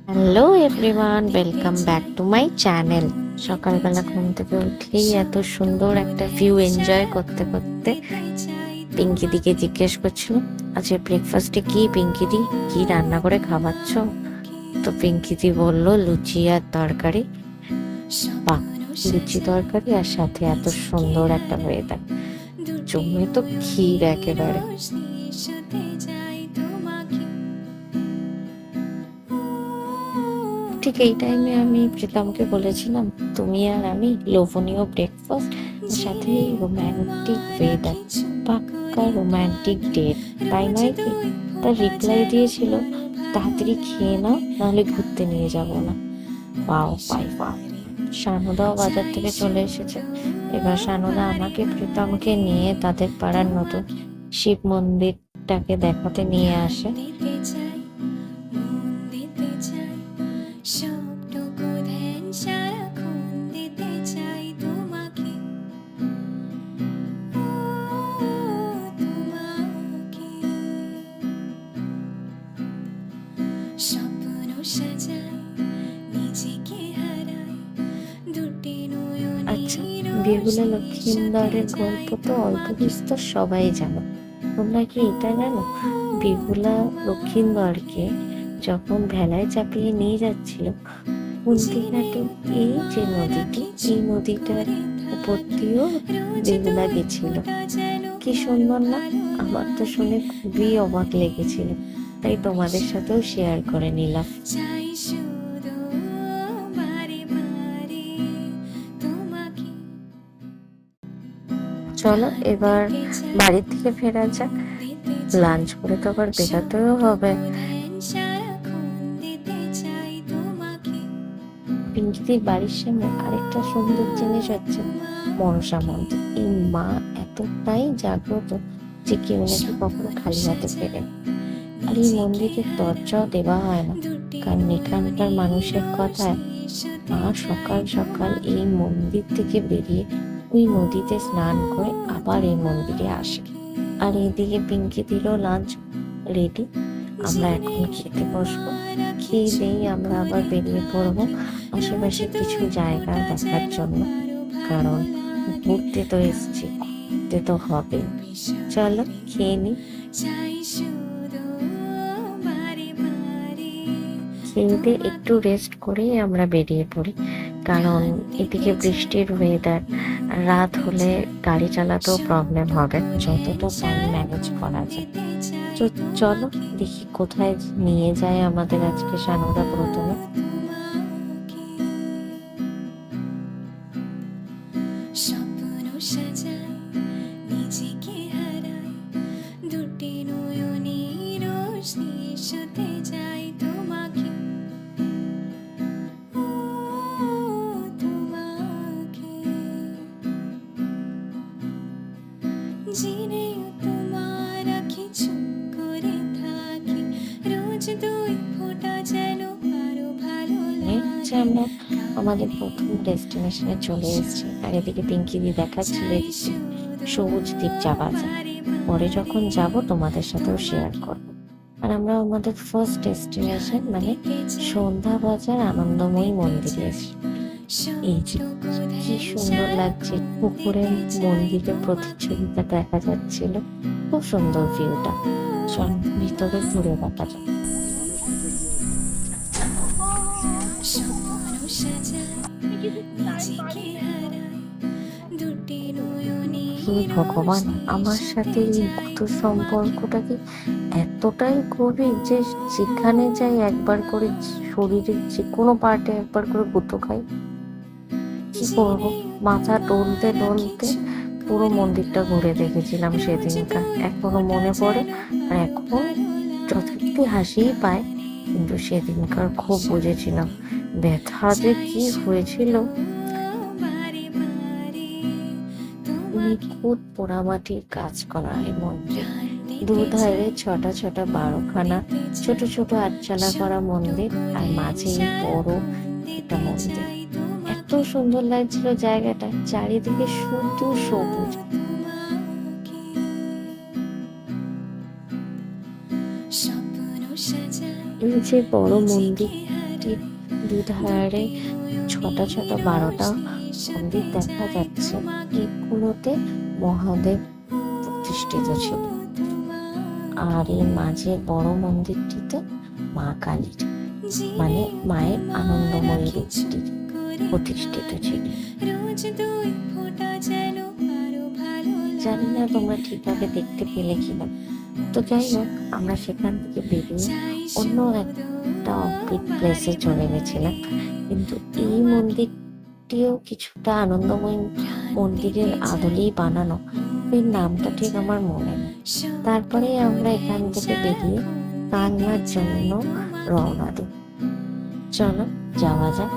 Hello everyone, welcome back to my channel. সকালবেলা ঘুম থেকে উঠেই এত সুন্দর একটা ভিউ এনজয় করতে করতে পিঙ্কি দিকে জিজ্ঞেস করছিল, আজকে ব্রেকফাস্টে কি পিঙ্কিদি, কি রান্না করে খাওয়াচ্ছ? তো পিঙ্কিদি বললো লুচি আর তরকারি। বাহ, লুচি তরকারি আর সাথে এত সুন্দর একটা ওয়েদার, জমে তো ক্ষীর একেবারে। ঠিক এই টাইমে আমি প্রীতমকে বলেছিলাম, তুমি আর আমি লোভনীয় ব্রেকফাস্ট, সাথে রোম্যান্টিক ওয়েদার, পাক্কা রোম্যান্টিক ডেট, তাই নয় কি? তার রিপ্লাই দিয়েছিল, তাড়াতাড়ি খেয়ে নাও, নাহলে ঘুরতে নিয়ে যাব না। পাও পাই পাও। সানুদাও বাজার থেকে চলে এসেছে। এবার সানুদা আমাকে প্রীতমকে নিয়ে তাদের পাড়ার নতুন শিব মন্দিরটাকে দেখাতে নিয়ে আসে। আচ্ছা, বেহুলা লক্ষিন্দরের গল্প তো অল্প বিস্তর সবাই জানো। তোমরা কি এটা জানো, বেহুলা লক্ষিন্দরকে যখন ভেলায় চাপিয়ে নিয়ে যাচ্ছিল কুন্তিঘাটে, এই যে নদীটি, এই নদীটার উপর দিয়েও বেহুলা গেছিল। কি সুন্দর না? আমার তো শুনে খুবই অবাক লেগেছিল, তাই তোমাদের সাথেও শেয়ার করে নিলাম। চলো এবার বাড়ির থেকে ফেরা যাক, লাঞ্চ করে তো আবার বেরোতেও হবে। পিঙ্কিদির বাড়ির সামনে আরেকটা সুন্দর জিনিস হচ্ছে মনসা মন্দির। এই মা এতটাই জাগ্রত যে কেউ নাকি কখনো খালি হাতে ফেরে। আর এই মন্দিরের দরজাও দেওয়া হয় না, কারণ এখানকার মানুষের কথায় মা সকাল সকাল এই মন্দির থেকে বেরিয়ে ওই নদীতে স্নান করে আবার এই মন্দিরে আসে। আর এইদিকে পিঙ্কিদিরও লাঞ্চ রেডি, আমরা এখন খেতে বসবো। খেয়ে দিয়েই আমরা আবার বেরিয়ে পড়বো আশেপাশে কিছু জায়গা দেখার জন্য, কারণ ঘুরতে তো এসছি, ঘুরতে তো হবে। চলো খেয়ে নি। খেয়ে একটু রেস্ট করেই আমরা বেরিয়ে পড়ি, কারণ এদিকে বৃষ্টির ওয়েদার, রাত হলে গাড়ি চালাতেও প্রবলেম হবে, যতটা টাইম ম্যানেজ করা যায়। তো চলো দেখি কোথায় নিয়ে যায় আমাদের আজকে সানুদা প্রথমে। আমরা আমাদের প্রথম ডেস্টিনেশনে চলে এসেছি, আর এদিকে পিঙ্কিদি দেখাচ্ছিল সবুজ দ্বীপ যাওয়া যায়। পরে যখন যাব তোমাদের সাথেও শেয়ার করবো। আর আমরা আমাদের ফার্স্ট ডেস্টিনেশন মানে সন্ধ্যা বাজার আনন্দময়ী মন্দিরে এসেছি। এই যে কি সুন্দর লাগছে, পুকুরের মন্দিরের প্রতিচ্ছবিটা দেখা যাচ্ছিল, খুব সুন্দর ভিউটা। চল ভিতরে ঘুরে দেখা যাক। হে ভগবান, আমার সাথে এই গুরু সম্পর্কটা কি এতটাই গভীর যে যেখানে যাই একবার করে শরীরের যে কোনো পার্টে একবার করে গুঁতো খাই। কি করবো, মাথা ডলতে ডলতে পুরো মন্দিরটা ঘুরে দেখেছিলাম সেদিনকার, এখনো মনে পড়ে। আর এখন যথার্থই হাসিই পায়, কিন্তু সেদিনকার খুব বুঝেছিলাম ব্যথা যে কি হয়েছিল। নিখুঁত পোড়ামাটির কাজ করা এই মন্দির, দুধারে ছটা ছটা 12খানা ছোট ছোট আটচালা করা মন্দির, আর মাঝে বড় একটা মন্দির। এত সুন্দর লাগছিল জায়গাটা, চারিদিকে শুধু সবুজ। এই যে বড় মন্দিরটির দুধারে ছটা ছটা 12টা মন্দির দেখা যাচ্ছে, এগুলোতে মহাদেব প্রতিষ্ঠিত ছিল। আর এই মাঝের বড় মন্দিরটিতে মা কালীর, মানে মায়ের আনন্দময়ী রূপটি প্রতিষ্ঠিত ছিল। জানি না তোমরা ঠিকভাবে দেখতে পেলে কিনা। তো যাই হোক, আমরা সেখান থেকে বেরিয়ে অন্য একটা অফবিট প্লেসে চলে গেছিলাম। কিন্তু এই মন্দিরটিও কিছুটা আনন্দময়ী মন্দিরের আদলেই বানানো, এর নামটা ঠিক আমার মনে নেই। তারপরে আমরা এখান থেকে বেরিয়ে কালনার জন্য রওনা দিই। চলো যাওয়া যাক।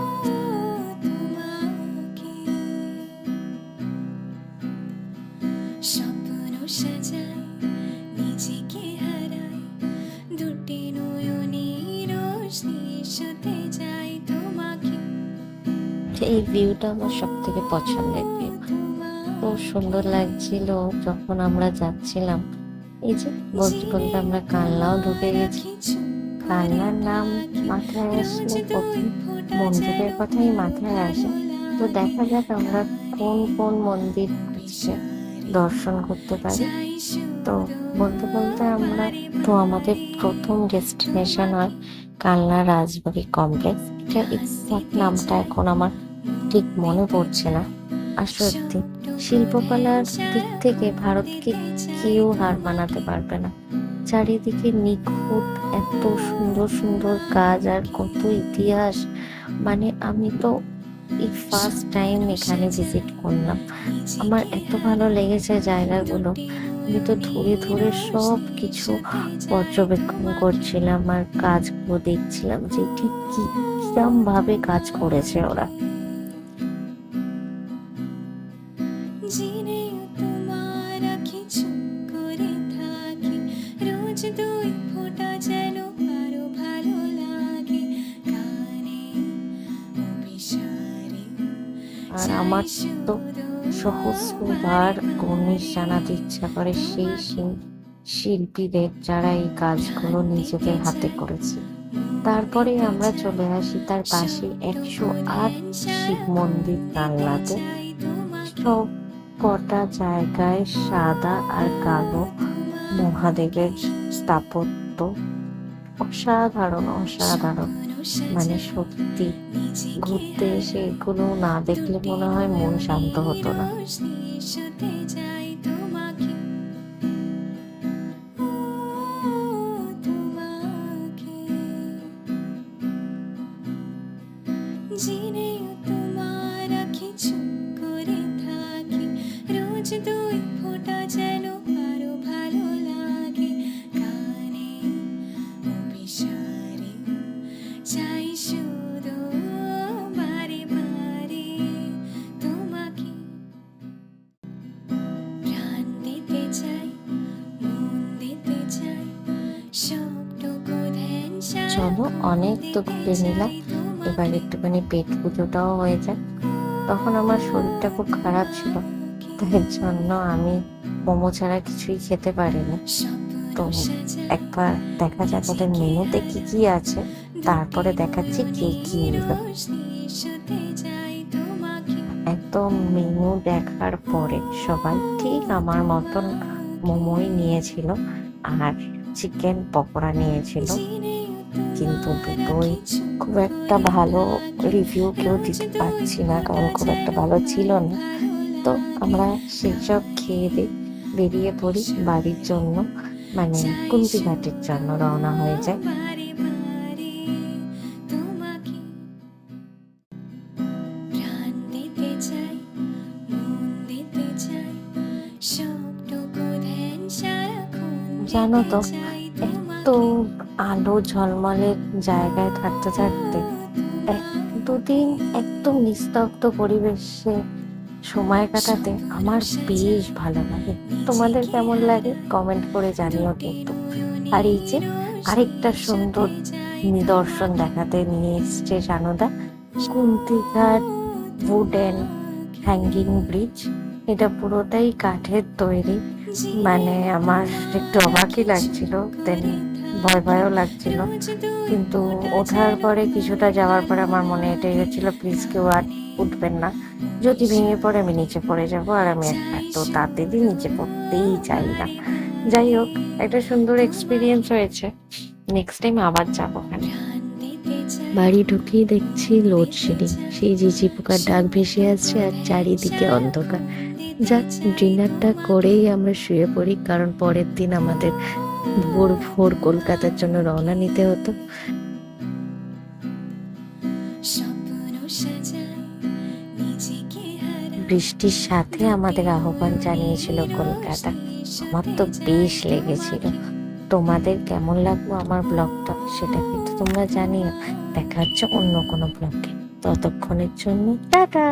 এই ভিউটা আমার সব থেকে পছন্দের ভিউ। খুব সুন্দর লাগছিল যখন আমরা যাচ্ছিলাম। এই যে বলতে বলতে আমরা কালনাও ঢুকে গেছি। কালনার নাম মাথায় আসলে প্রথম মন্দিরের কথাই মাথায় আসে। তো দেখা যাক আমরা কোন কোন মন্দির দর্শন করতে পারি। তো বলতে বলতে আমরা আমাদের প্রথম ডেস্টিনেশন হয় কালনা রাজবাড়ি কমপ্লেক্স। এটা এক্সাক্ট নামটা এখন আমার ঠিক মনে পড়ছে না। আর সত্যি শিল্পকলার দিক থেকে ভারতকে কেউ হার মানাতে পারবে না। চারিদিকে নিখুঁত এত সুন্দর সুন্দর কাজ আর কত ইতিহাস। মানে আমি তো এই ফার্স্ট টাইম এখানে ভিজিট করলাম। আমার এত ভালো লেগেছে জায়গাগুলো। আমি তো ধরে ধরে সব কিছু পর্যবেক্ষণ করছিলাম আর কাজগুলো দেখছিলাম যে ঠিক কিরম ভাবে কাজ করেছে ওরা। আর আমার তো সহস্রবার কুর্নিশ জানাতে ইচ্ছা করে সেই শিল্পীদের যারা এই কাজগুলো নিজেদের হাতে করেছে। তারপরে আমরা চলে আসি তার পাশে 108 শিব মন্দির কালনাতে। সব কটা জায়গায় সাদা আর কালো মহাদেবের স্থাপত্য অসাধারণ অসাধারণ। মানে সত্যি ঘুরতে এসে এগুলো না দেখলে মনে হয় মন শান্ত হতো না। চলো অনেক তো ঘুরে নিলাম, এবার একটুখানি পেট পুজোটাও হয়ে যায়। তখন আমার শরীরটা খুব খারাপ ছিল, তাই জন্য আমি মোমো ছাড়া কিছুই খেতে পারিনি। তো একবার দেখা যাক ওদের মেনুতে কি কি আছে, তারপরে দেখাচ্ছি কি কি নিল। একদম মেনু দেখার পরে সবাই ঠিক আমার মতন মোমোই নিয়েছিল আর চিকেন পকোড়া নিয়েছিল, কিন্তু দুটোই খুব একটা ভালো রিভিউ কেউ দিতে পারছি না, কারণ খুব একটা ভালো ছিল না। তো আমরা সেসব খেয়ে দিয়ে বেরিয়ে পড়ি বাড়ির জন্য, মানে কুন্তিঘাটের জন্য রওনা হয়ে যায়। জানো তো, এত আলো ঝলমলের জায়গায় থাকতে থাকতে এক দুদিন একদম নিস্তব্ধ পরিবেশে সময় কাটাতে আমার বেশ ভালো লাগে। তোমাদের কেমন লাগে কমেন্ট করে জানিও কিন্তু। আর এই যে আরেকটা সুন্দর নিদর্শন দেখাতে নিয়ে এসছে সানুদা, কুন্তিঘাট উডেন হ্যাঙ্গিং ব্রিজ। এটা পুরোটাই কাঠের তৈরি, মানে আমার একটু অবাকই লাগছিল। দেন ভয় ভয়ও লাগছিল, কিন্তু ওঠার পরে কিছুটা যাওয়ার পরে আমার মনে এটাই হচ্ছিল প্লিজ কেউ আর উঠবেন না, যদি ভেঙে পড়ে আমি নিচে পড়ে যাব, আর আমি এত তাড়াতাড়ি নিচে পড়তেই চাই না। যাই হোক, একটা সুন্দর এক্সপিরিয়েন্স হয়েছে, নেক্সট টাইম আবার যাবো ওখানে। বাড়ি ঢুকেই দেখছি লোডশেডিং, সেই ঝিঝি পোকার ডাক ভেসে আসছে আর চারিদিকে অন্ধকার। যাক, ডিনারটা করেই আমরা শুয়ে পড়ি, কারণ পরের দিন আমাদের ভোর ভোর কলকাতার জন্য রওনা নিতে হতো। বৃষ্টির সাথে আমাদের আহ্বান জানিয়েছিল কলকাতা। আমার তো বেশ লেগেছিল। তোমাদের কেমন লাগলো আমার ব্লগটা সেটা কিন্তু তোমরা জানিও। দেখা হচ্ছে অন্য কোনো ব্লগে, ততক্ষণের জন্য টাটা।